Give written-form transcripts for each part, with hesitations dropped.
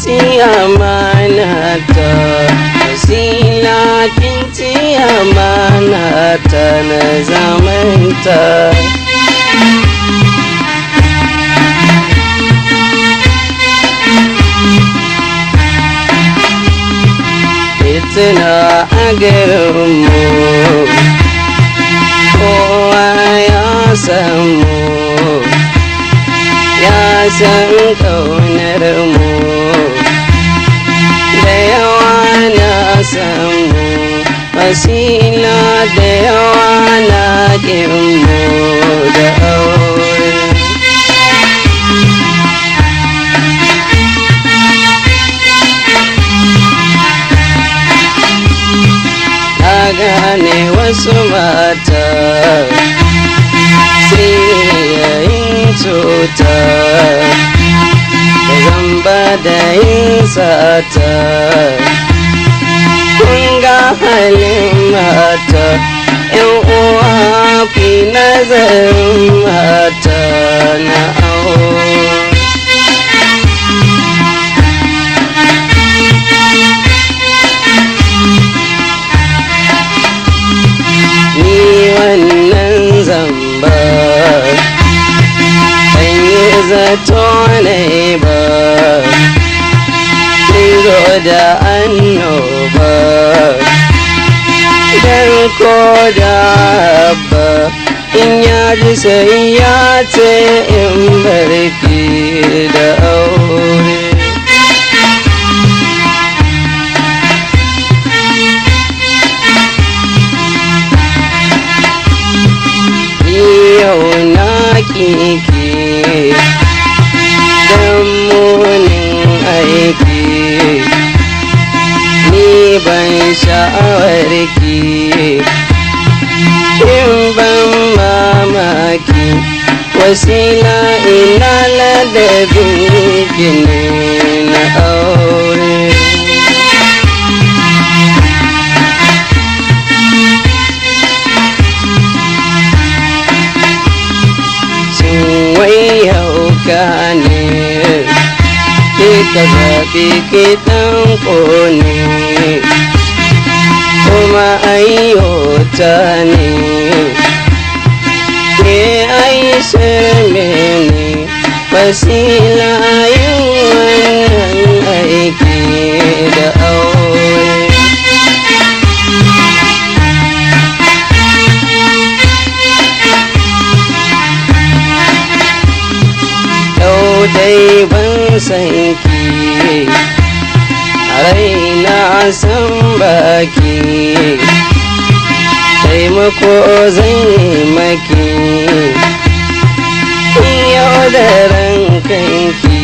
ci amanata, wasila kin ci amanata na zamanta. Fitina a garinmu, kowa ya samu, ya san ƙaunarmu, da yawa na samu, wasila da yawa na ƙinmu da aure. Gane wasu mata sai yayin cuta da zamba da yin sata. Kun ga halin mata, ‘yan uwa ku nazarin mata na aure. Zamba ban yi zato ne ba, kin zo da annoba, idan ko da abba in ya ji sai ya ce in barki da aure. Yau na kike don munin aiki, ni ban sha'awarki, kin ban mamaki, wasila ina ladabin gini na aure. Gane kika zaɓi ki ɗan ƙone, kuma ayyota ne ke aishe mene, wasila yin wannan aiki da aure. Dai ban san ki a raina san baki, taimako zan yi maki, kin yau da ran kanki,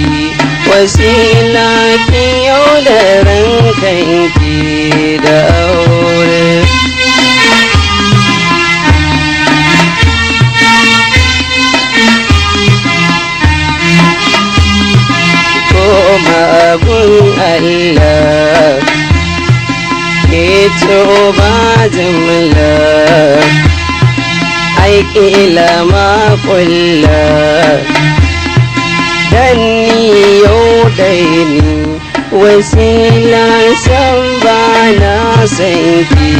wasila kin yau da ran kanki da aure. Abun Allah ke ba jimla, aikila ma kulla, dan ni yau dai ni wasila san ba na san ki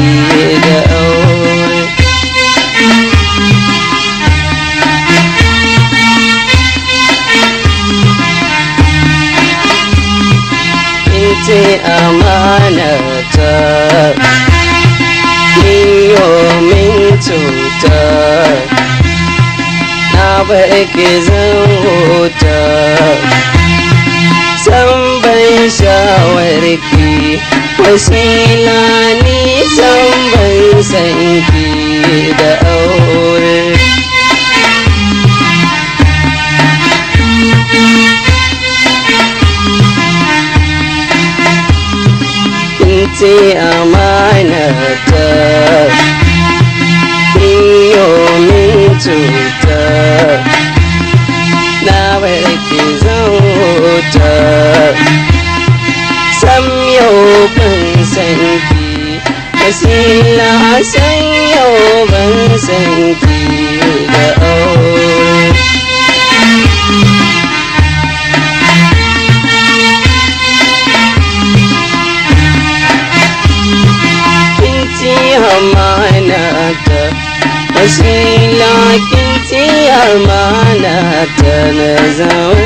da aure. Ce amanata, kin yo min cuta, na barki zan huta, san ban shawarki, wasila ni san ban san ki da aure. Ce amanata, kin yo min cuta, na barki zan huta, sam yau ban san ki, wasila san yau ban san ki da aure. na zaune